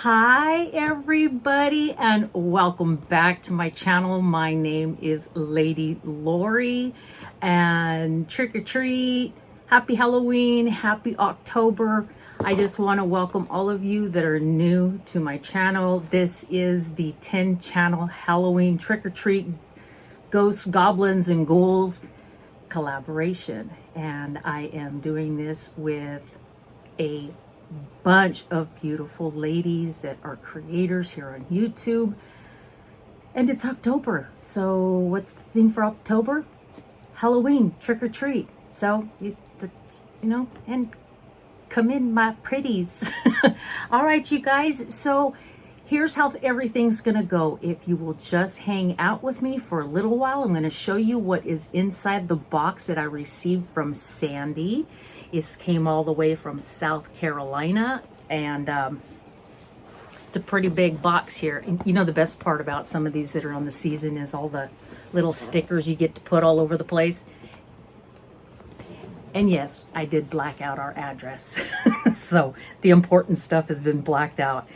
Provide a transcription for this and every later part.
Hi everybody, and welcome back to my channel. My name is Lady Lori, and trick or treat, happy Halloween, happy October. I just want to welcome all of you that are new to my channel. This is the 10 channel Halloween trick or treat ghosts, goblins, and ghouls collaboration, and I am doing this with a bunch of beautiful ladies that are creators here on YouTube. And it's October, so what's the theme for October? Halloween, trick or treat. So and come in, my pretties. All right, you guys, so here's how everything's gonna go. If you will just hang out with me for a little while, I'm gonna show you what is inside the box that I received from Sandy. It came all the way from South Carolina, and it's a pretty big box here. And you know, the best part about some of these that are on the season is all the little stickers you get to put all over the place. And yes, I did black out our address. So the important stuff has been blacked out.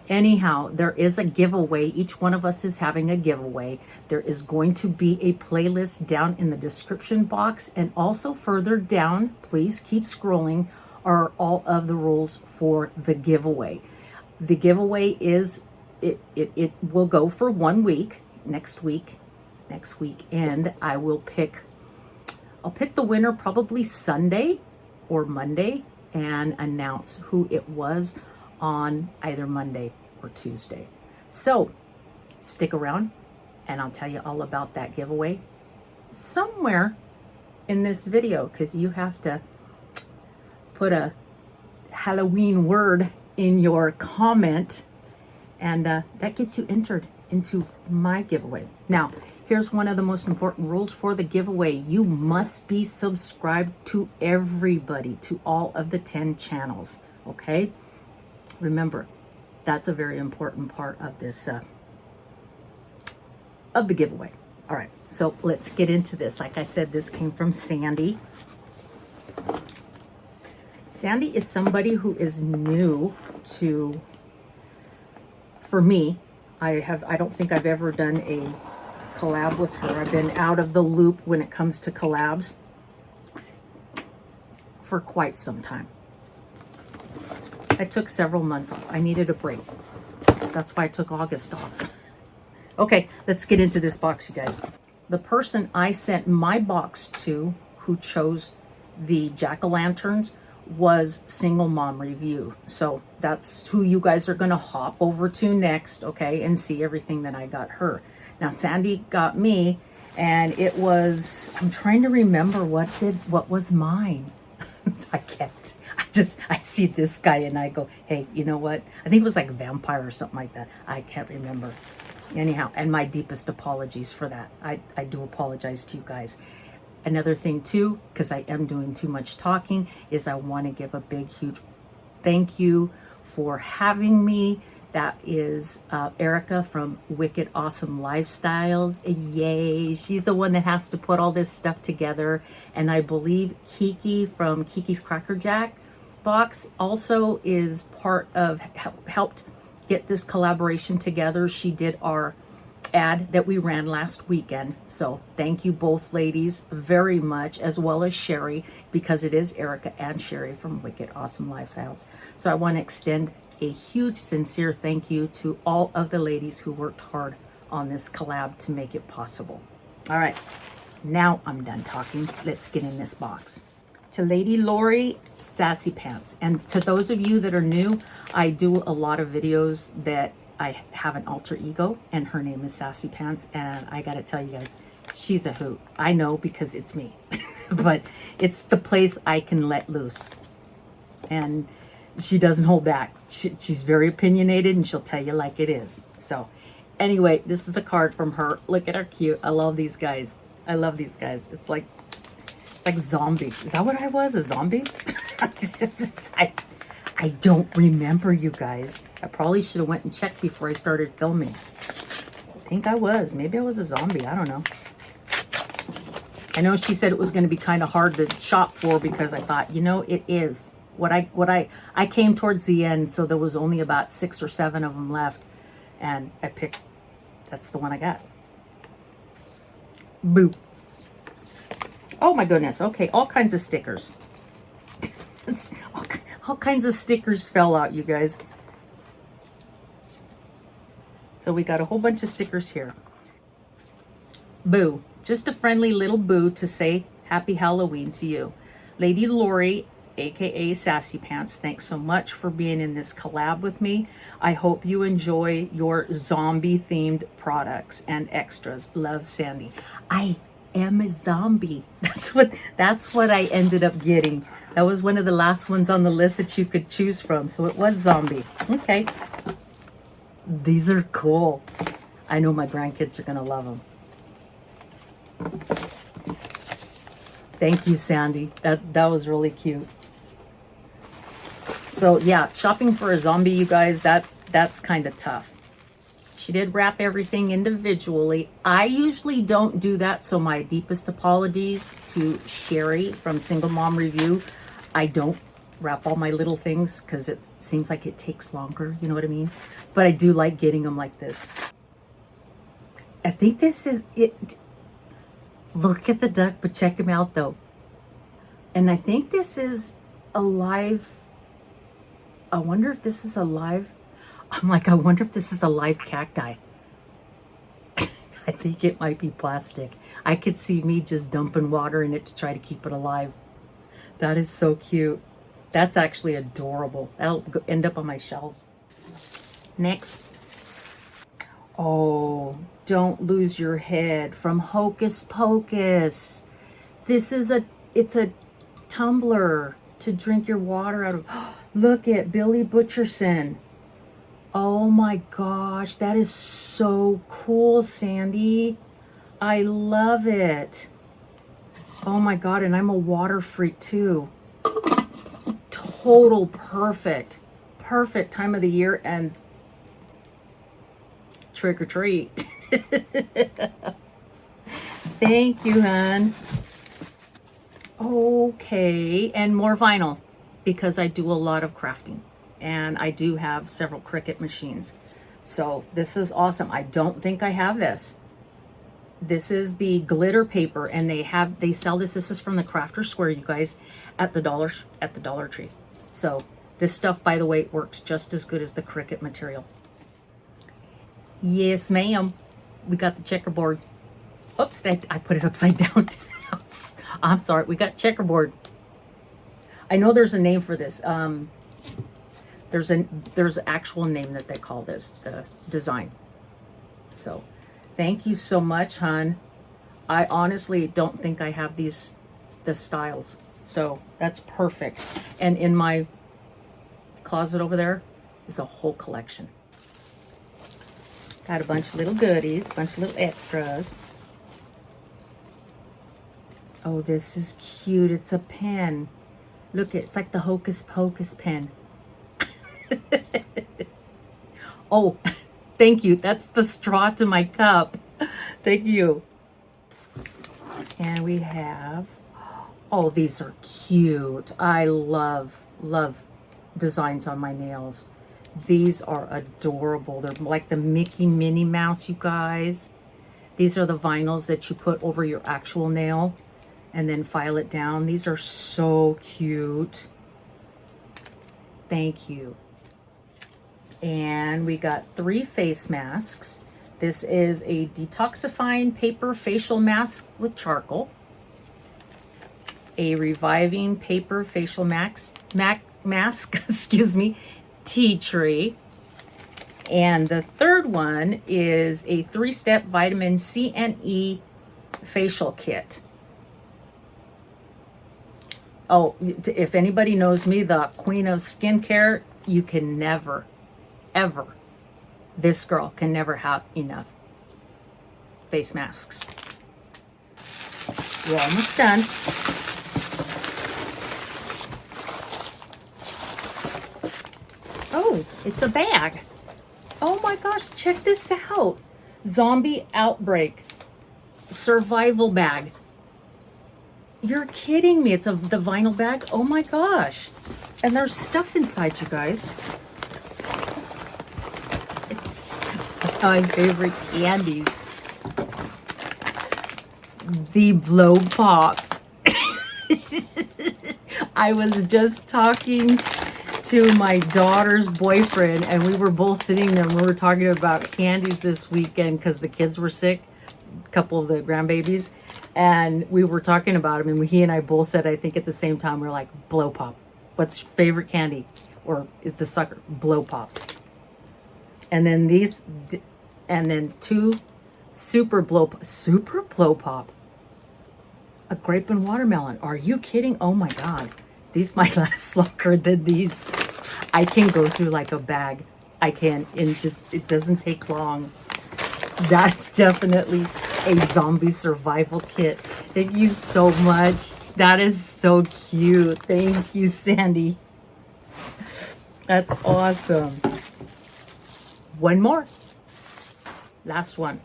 Anyhow, there is a giveaway. Each one of us is having a giveaway. There is going to be a playlist down in the description box, and also further down, please keep scrolling, are all of the rules for the giveaway. The giveaway is, it will go for 1 week, next week, and I'll pick the winner probably Sunday or Monday and announce who it was on either Monday or Tuesday. So stick around and I'll tell you all about that giveaway somewhere in this video, because you have to put a Halloween word in your comment, and that gets you entered into my giveaway. Now, here's one of the most important rules for the giveaway. You must be subscribed to everybody, to all of the 10 channels, okay? Remember, that's a very important part of this, of the giveaway. All right, so let's get into this. Like I said, this came from Sandy. Sandy is somebody who is new to, for me, I don't think I've ever done a collab with her. I've been out of the loop when it comes to collabs for quite some time. I took several months off. I needed a break. That's why I took August off. Okay, let's get into this box, you guys. The person I sent my box to, who chose the jack-o'-lanterns, was Single Mom Review. So that's who you guys are gonna hop over to next, okay, and see everything that I got her. Now, Sandy got me, and it was, I'm trying to remember what was mine. I can't. I see this guy and I go, hey, you know what? I think it was like vampire or something like that. I can't remember. Anyhow, and my deepest apologies for that. I do apologize to you guys. Another thing too, because I am doing too much talking, is I want to give a big, huge thank you for having me. That is Erica from Wicked Awesome Lifestyles. Yay. She's the one that has to put all this stuff together. And I believe Kiki from Kiki's Cracker Jack box also is part of, helped get this collaboration together. She did our ad that we ran last weekend. So thank you both ladies very much, as well as Sherry, because it is Erica and Sherry from Wicked Awesome Lifestyles. So I want to extend a huge sincere thank you to all of the ladies who worked hard on this collab to make it possible. All right, now I'm done talking. Let's get in this box. To Lady Lori, Sassy Pants. And to those of you that are new, I do a lot of videos that I have an alter ego, and her name is Sassy Pants. And I gotta tell you guys, she's a hoot. I know, because it's me. But it's the place I can let loose. And she doesn't hold back. She's very opinionated, and she'll tell you like it is. So anyway, this is a card from her. Look at her cute. I love these guys. I love these guys. It's like zombie. Is that what I was? A zombie? I don't remember, you guys. I probably should have went and checked before I started filming. I think I was. Maybe I was a zombie. I don't know. I know she said it was going to be kind of hard to shop for, because I thought, you know, it is. I came towards the end, so there was only about 6 or 7 of them left, and I picked, that's the one I got. Boo. Oh my goodness. Okay, all kinds of stickers. all kinds of stickers fell out, you guys. So we got a whole bunch of stickers here. Boo. Just a friendly little boo to say happy Halloween to you. Lady Lori, aka Sassy Pants, thanks so much for being in this collab with me. I hope you enjoy your zombie themed products and extras. Love, Sandy. I am a zombie. That's what I ended up getting. That was one of the last ones on the list that you could choose from, so it was zombie. Okay. These are cool. I know my grandkids are gonna love them. Thank you, Sandy. That was really cute. So yeah, shopping for a zombie, you guys, that's kind of tough. She did wrap everything individually. I usually don't do that, so my deepest apologies to Sherry from Single Mom Review. I don't wrap all my little things because it seems like it takes longer, you know what I mean? But I do like getting them like this. I think this is it. Look at the duck, but check him out though. And I think this is a live, I wonder if this is a live, I'm like, I wonder if this is a live cacti. I think it might be plastic. I could see me just dumping water in it to try to keep it alive. That is so cute. That's actually adorable. That'll end up on my shelves. Next. Oh, Don't Lose Your Head from Hocus Pocus. This is it's a tumbler to drink your water out of. Look at Billy Butcherson. Oh my gosh, that is so cool, Sandy. I love it. Oh my God, and I'm a water freak too. Total perfect time of the year and trick or treat. Thank you, hon. Okay, and more vinyl because I do a lot of crafting and I do have several Cricut machines. So this is awesome. I don't think I have this. This is the glitter paper and they sell this. This is from the Crafter Square, you guys, at the Dollar Tree. So this stuff, by the way, works just as good as the Cricut material. Yes, ma'am. We got the checkerboard. Oops, I put it upside down. I'm sorry. We got checkerboard. I know there's a name for this. There's an actual name that they call this, the design. So thank you so much, hon. I honestly don't think I have the styles. So that's perfect. And in my closet over there is a whole collection. Got a bunch of little goodies, a bunch of little extras. Oh, this is cute. It's a pen. Look, it's like the Hocus Pocus pen. Oh, thank you. That's the straw to my cup. Thank you. And we have, oh, these are cute. I love designs on my nails. These are adorable. They're like the Mickey Minnie Mouse, you guys. These are the vinyls that you put over your actual nail and then file it down. These are so cute. Thank you. And we got 3 face masks. This is a detoxifying paper facial mask with charcoal. A reviving paper facial mask, excuse me, tea tree. And the third one is a 3-step vitamin C and E facial kit. Oh, if anybody knows me, the queen of skincare, you can never, ever, this girl can never have enough face masks. We're almost done. Oh, it's a bag. Oh my gosh, check this out. Zombie outbreak survival bag. You're kidding me. It's the vinyl bag. Oh my gosh. And there's stuff inside, you guys. It's my favorite candies. The blow pops. I was just talking to my daughter's boyfriend, and we were both sitting there and we were talking about candies this weekend because the kids were sick, a couple of the grandbabies, and we were talking about them, and he and I both said, I think at the same time, we we're like, blow pop. What's your favorite candy? Or is the sucker? Blow pops. And then these, and then two super blow pop. A grape and watermelon. Are you kidding? Oh my God. These might last longer than these. I can go through like a bag. I can, and just, it doesn't take long. That's definitely a zombie survival kit. Thank you so much. That is so cute. Thank you, Sandy. That's awesome. One more. Last one.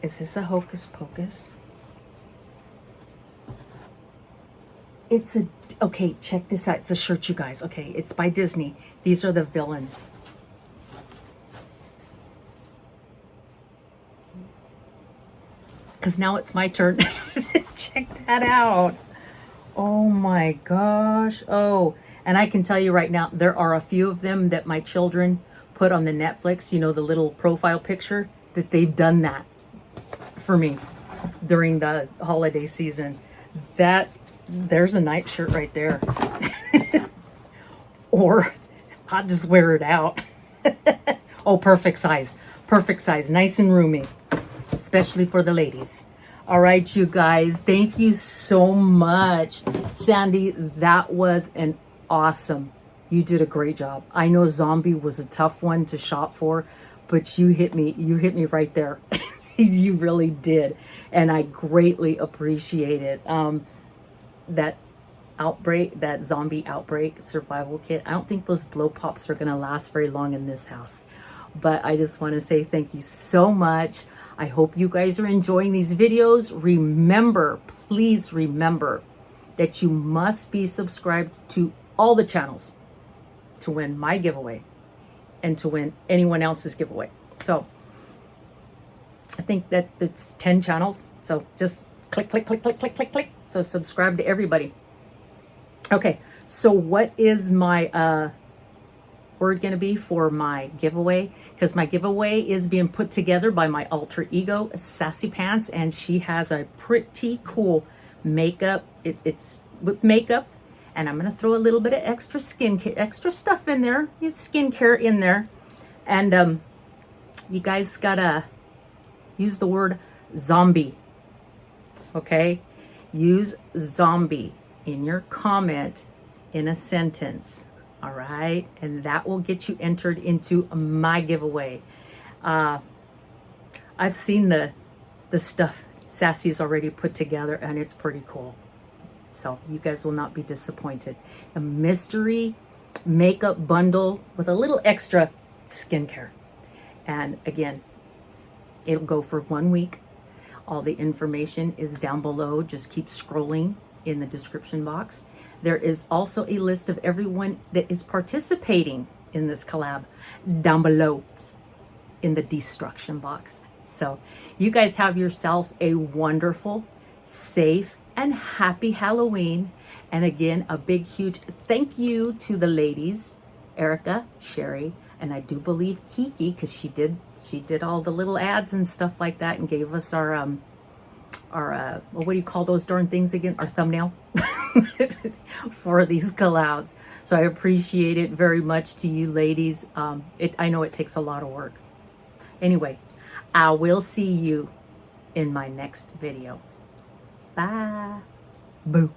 Is this a hocus pocus? It's a, okay, check this out. It's a shirt, you guys. Okay, it's by Disney. These are the villains. Because now it's my turn. Check that out. Oh my gosh. Oh, and I can tell you right now, there are a few of them that my children put on the Netflix, you know, the little profile picture, that they've done that for me during the holiday season. There's a nightshirt right there. Or I'll just wear it out. Oh, perfect size. Perfect size. Nice and roomy. Especially for the ladies. All right, you guys. Thank you so much. Sandy, that was an awesome. You did a great job. I know zombie was a tough one to shop for, but you hit me right there. You really did. And I greatly appreciate it. That outbreak, that zombie outbreak survival kit, I don't think those blow pops are going to last very long in this house. But I just want to say thank you so much. I hope you guys are enjoying these videos. Remember, please remember that you must be subscribed to all the channels to win my giveaway and to win anyone else's giveaway. So I think that it's 10 channels. So just click, click, click, click, click, click, click. So subscribe to everybody. Okay, so what is my word going to be for my giveaway? Because my giveaway is being put together by my alter ego, Sassy Pants, and she has a pretty cool makeup. It's with makeup, and I'm going to throw a little bit of extra skincare, extra stuff in there, skincare in there, and you guys gotta use the word zombie. Okay, use zombie in your comment in a sentence. All right, and that will get you entered into my giveaway. I've seen the stuff Sassy's already put together, and it's pretty cool. So you guys will not be disappointed. A mystery makeup bundle with a little extra skincare. And again, it'll go for 1 week. All the information is down below. Just keep scrolling in the description box. There is also a list of everyone that is participating in this collab down below in the destruction box. So you guys have yourself a wonderful, safe, and happy Halloween. And again, a big, huge thank you to the ladies, Erica, Sherry, and I do believe Kiki, because she did all the little ads and stuff like that and gave us our well, what do you call those darn things again? Our thumbnail for these collabs. So I appreciate it very much to you ladies. I know it takes a lot of work. Anyway, I will see you in my next video. Bye. Boo.